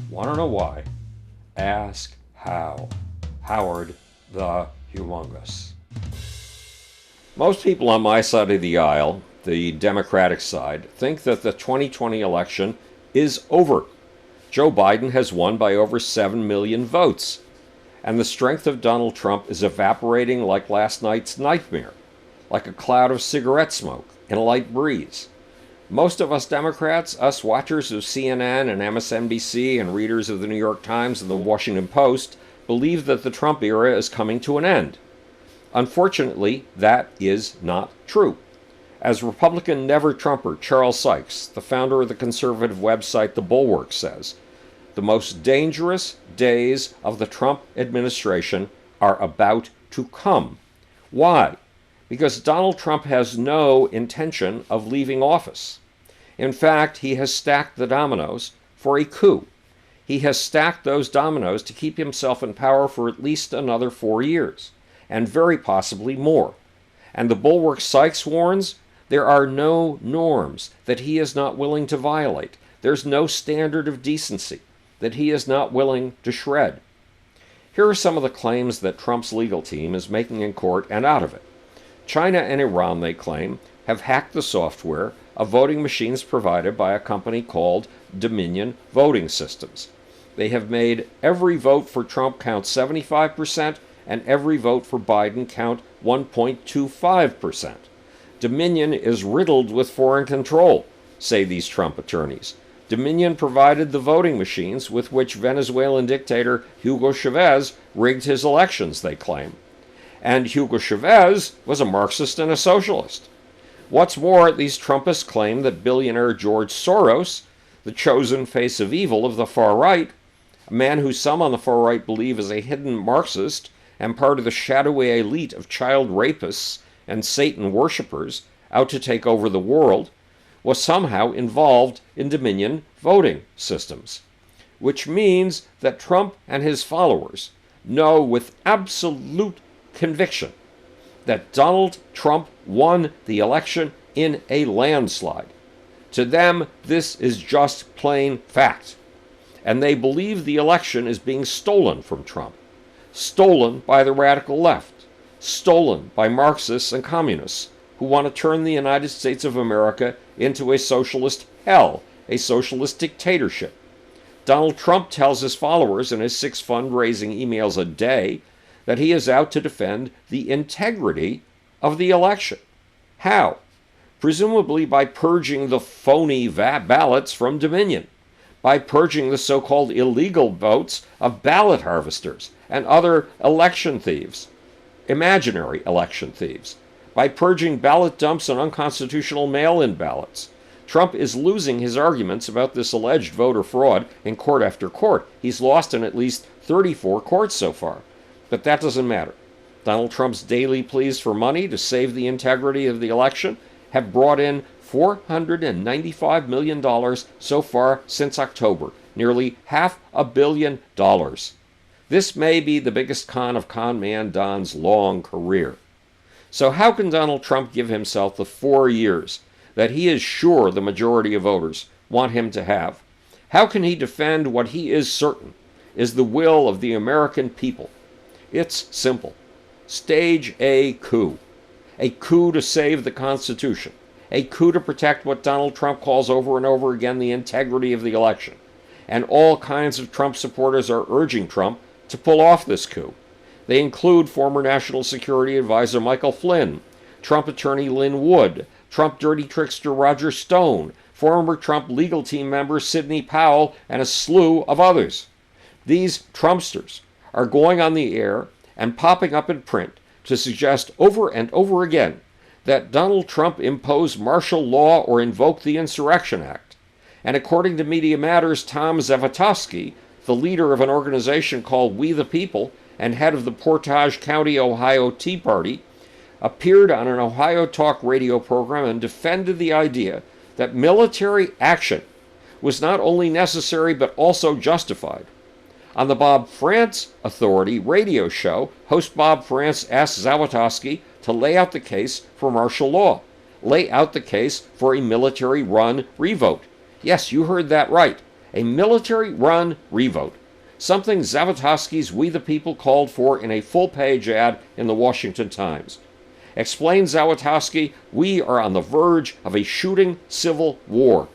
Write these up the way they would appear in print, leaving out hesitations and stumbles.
Want to know why? Ask how. Howard the Humongous. Most people on my side of the aisle, the Democratic side, think that the 2020 election is over. Joe Biden has won by over 7 million votes, and the strength of Donald Trump is evaporating like last night's nightmare, like a cloud of cigarette smoke in a light breeze. Most of us Democrats, us watchers of CNN and MSNBC and readers of the New York Times and the Washington Post, believe that the Trump era is coming to an end. Unfortunately, that is not true. As Republican never-Trumper Charles Sykes, the founder of the conservative website The Bulwark, says, the most dangerous days of the Trump administration are about to come. Why? Because Donald Trump has no intention of leaving office. In fact, he has stacked the dominoes for a coup. He has stacked those dominoes to keep himself in power for at least another 4 years, and very possibly more. And the Bulwark Sykes warns, there are no norms that he is not willing to violate. There's no standard of decency that he is not willing to shred. Here are some of the claims that Trump's legal team is making in court and out of it. China and Iran, they claim, have hacked the software of voting machines provided by a company called Dominion Voting Systems. They have made every vote for Trump count 75% and every vote for Biden count 1.25%. Dominion is riddled with foreign control, say these Trump attorneys. Dominion provided the voting machines with which Venezuelan dictator Hugo Chavez rigged his elections, they claim. And Hugo Chavez was a Marxist and a socialist. What's more, these Trumpists claim that billionaire George Soros, the chosen face of evil of the far right, a man who some on the far right believe is a hidden Marxist and part of the shadowy elite of child rapists and Satan worshippers out to take over the world, was somehow involved in Dominion voting systems, which means that Trump and his followers know with absolute conviction that Donald Trump won the election in a landslide. To them, this is just plain fact. And they believe the election is being stolen from Trump, stolen by the radical left, stolen by Marxists and communists who want to turn the United States of America into a socialist hell, a socialist dictatorship. Donald Trump tells his followers in his 6 fundraising emails a day that he is out to defend the integrity of the election. How? Presumably by purging the phony ballots from Dominion, by purging the so-called illegal votes of ballot harvesters and other election thieves, imaginary election thieves, by purging ballot dumps and unconstitutional mail-in ballots. Trump is losing his arguments about this alleged voter fraud in court after court. He's lost in at least 34 courts so far. But that doesn't matter. Donald Trump's daily pleas for money to save the integrity of the election have brought in $495 million so far since October, nearly $500 million. This may be the biggest con of con man Don's long career. So how can Donald Trump give himself the 4 years that he is sure the majority of voters want him to have? How can he defend what he is certain is the will of the American people? It's simple. Stage a coup to save the Constitution, a coup to protect what Donald Trump calls over and over again the integrity of the election. And all kinds of Trump supporters are urging Trump to pull off this coup. They include former National Security Advisor Michael Flynn, Trump attorney Lynn Wood, Trump dirty trickster Roger Stone, former Trump legal team member Sidney Powell, and a slew of others. These Trumpsters are going on the air and popping up in print to suggest over and over again that Donald Trump imposed martial law or invoked the Insurrection Act. And according to Media Matters' Tom Zivotofsky, the leader of an organization called We the People and head of the Portage County, Ohio Tea Party, appeared on an Ohio Talk radio program and defended the idea that military action was not only necessary but also justified. On the Bob Frantz Authority radio show, host Bob Frantz asked Zawotowski to lay out the case for martial law, lay out the case for a military-run revote. Yes, you heard that right. A military-run revote, something Zavotoski's We the People called for in a full-page ad in the Washington Times. Explained Zawotowski, we are on the verge of a shooting civil war,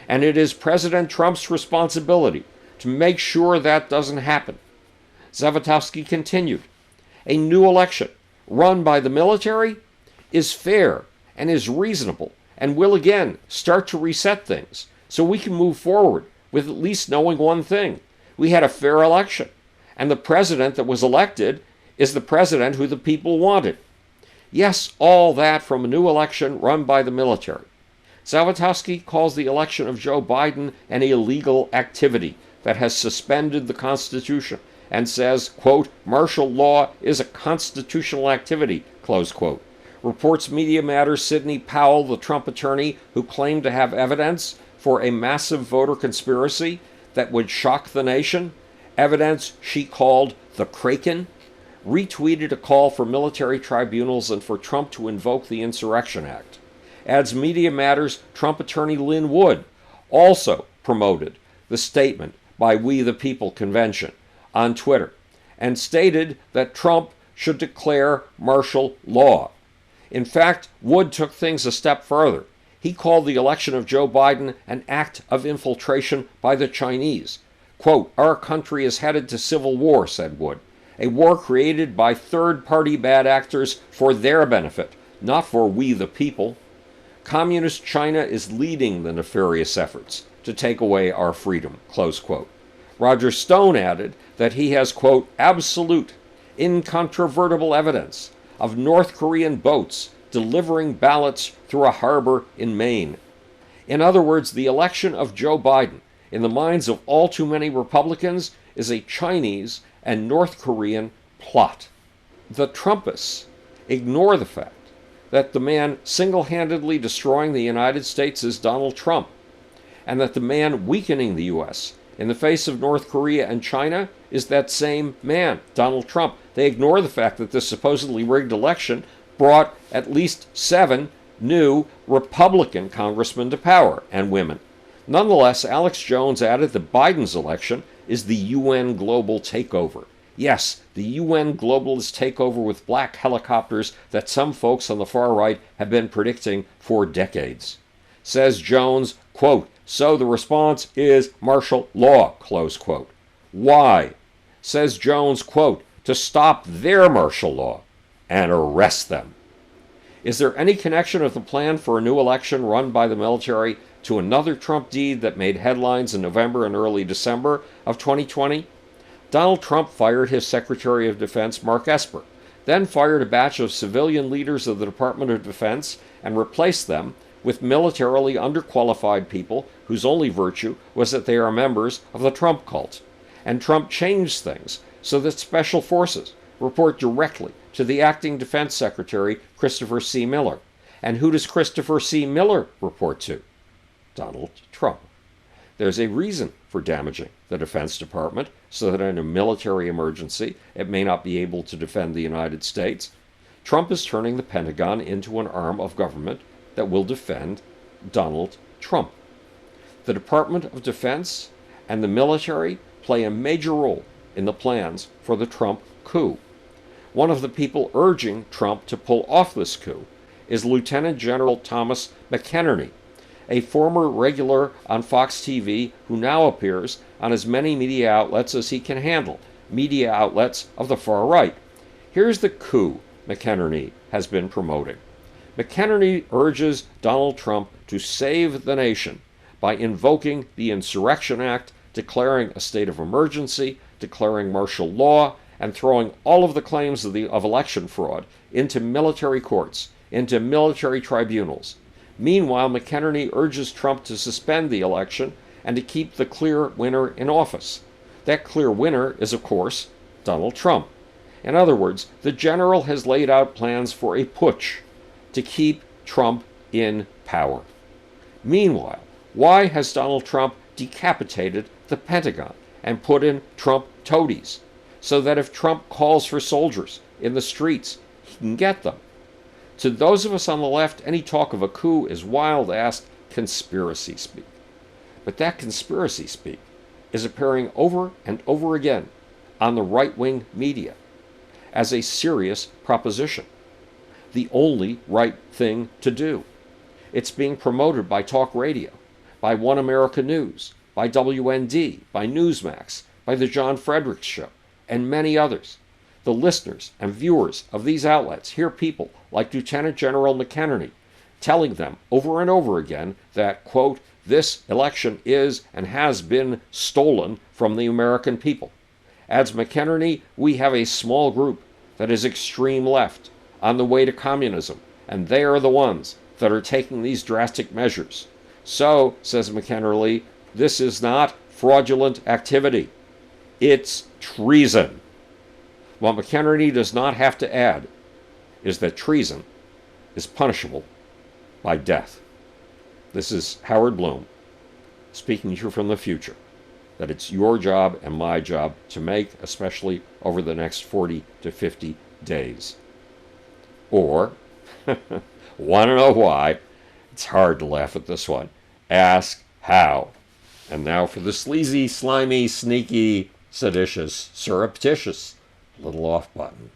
and it is President Trump's responsibility to make sure that doesn't happen. Zawotowski continued, a new election run by the military is fair and is reasonable and will again start to reset things so we can move forward with at least knowing one thing. We had a fair election, and the president that was elected is the president who the people wanted. Yes, all that from a new election run by the military. Zawotowski calls the election of Joe Biden an illegal activity that has suspended the Constitution and says, quote, martial law is a constitutional activity, close quote. Reports Media Matters' Sidney Powell, the Trump attorney who claimed to have evidence for a massive voter conspiracy that would shock the nation, evidence she called the Kraken, retweeted a call for military tribunals and for Trump to invoke the Insurrection Act. Adds Media Matters' Trump attorney Lynn Wood also promoted the statement by We the People convention on Twitter and stated that Trump should declare martial law. In fact, Wood took things a step further. He called the election of Joe Biden an act of infiltration by the Chinese. Quote, our country is headed to civil war, said Wood. A war created by third-party bad actors for their benefit, not for we the people. Communist China is leading the nefarious efforts to take away our freedom, close quote. Roger Stone added that he has, quote, absolute, incontrovertible evidence of North Korean boats delivering ballots through a harbor in Maine. In other words, the election of Joe Biden, in the minds of all too many Republicans, is a Chinese and North Korean plot. The Trumpists ignore the fact that the man single-handedly destroying the United States is Donald Trump, and that the man weakening the U.S. in the face of North Korea and China is that same man, Donald Trump. They ignore the fact that this supposedly rigged election brought at least 7 new Republican congressmen to power and women. Nonetheless, Alex Jones added that Biden's election is the UN global takeover. Yes, the UN globalist takeover with black helicopters that some folks on the far right have been predicting for decades. Says Jones, quote, so the response is martial law, close quote. Why? Says Jones, quote, to stop their martial law and arrest them. Is there any connection of the plan for a new election run by the military to another Trump deed that made headlines in November and early December of 2020? Donald Trump fired his Secretary of Defense, Mark Esper, then fired a batch of civilian leaders of the Department of Defense and replaced them with militarily underqualified people whose only virtue was that they are members of the Trump cult. And Trump changed things so that special forces report directly to the acting Defense Secretary, Christopher C. Miller. And who does Christopher C. Miller report to? Donald Trump. There's a reason for damaging the Defense Department so that in a military emergency it may not be able to defend the United States. Trump is turning the Pentagon into an arm of government that will defend Donald Trump. The Department of Defense and the military play a major role in the plans for the Trump coup. One of the people urging Trump to pull off this coup is Lieutenant General Thomas McInerney, a former regular on Fox TV who now appears on as many media outlets as he can handle, media outlets of the far right. Here's the coup McInerney has been promoting. McInerney urges Donald Trump to save the nation by invoking the Insurrection Act, declaring a state of emergency, declaring martial law, and throwing all of the claims of election fraud into military courts, into military tribunals. Meanwhile, McInerney urges Trump to suspend the election and to keep the clear winner in office. That clear winner is, of course, Donald Trump. In other words, the general has laid out plans for a putsch to keep Trump in power. Meanwhile, why has Donald Trump decapitated the Pentagon and put in Trump toadies so that if Trump calls for soldiers in the streets, he can get them? To those of us on the left, any talk of a coup is wild-ass conspiracy speak. But that conspiracy speak is appearing over and over again on the right-wing media as a serious proposition, the only right thing to do. It's being promoted by talk radio, by One America News, by WND, by Newsmax, by The John Fredericks Show, and many others. The listeners and viewers of these outlets hear people like Lieutenant General McEnery telling them over and over again that, quote, this election is and has been stolen from the American people. Adds McEnery, we have a small group that is extreme left on the way to communism, and they are the ones that are taking these drastic measures. So, says McEnery, this is not fraudulent activity. It's treason. What McEnery does not have to add is that treason is punishable by death. This is Howard Bloom speaking to you from the future, that it's your job and my job to make, especially over the next 40 to 50 days. Or, want to know why? It's hard to laugh at this one. Ask how. And now for the sleazy, slimy, sneaky, seditious, surreptitious little off button.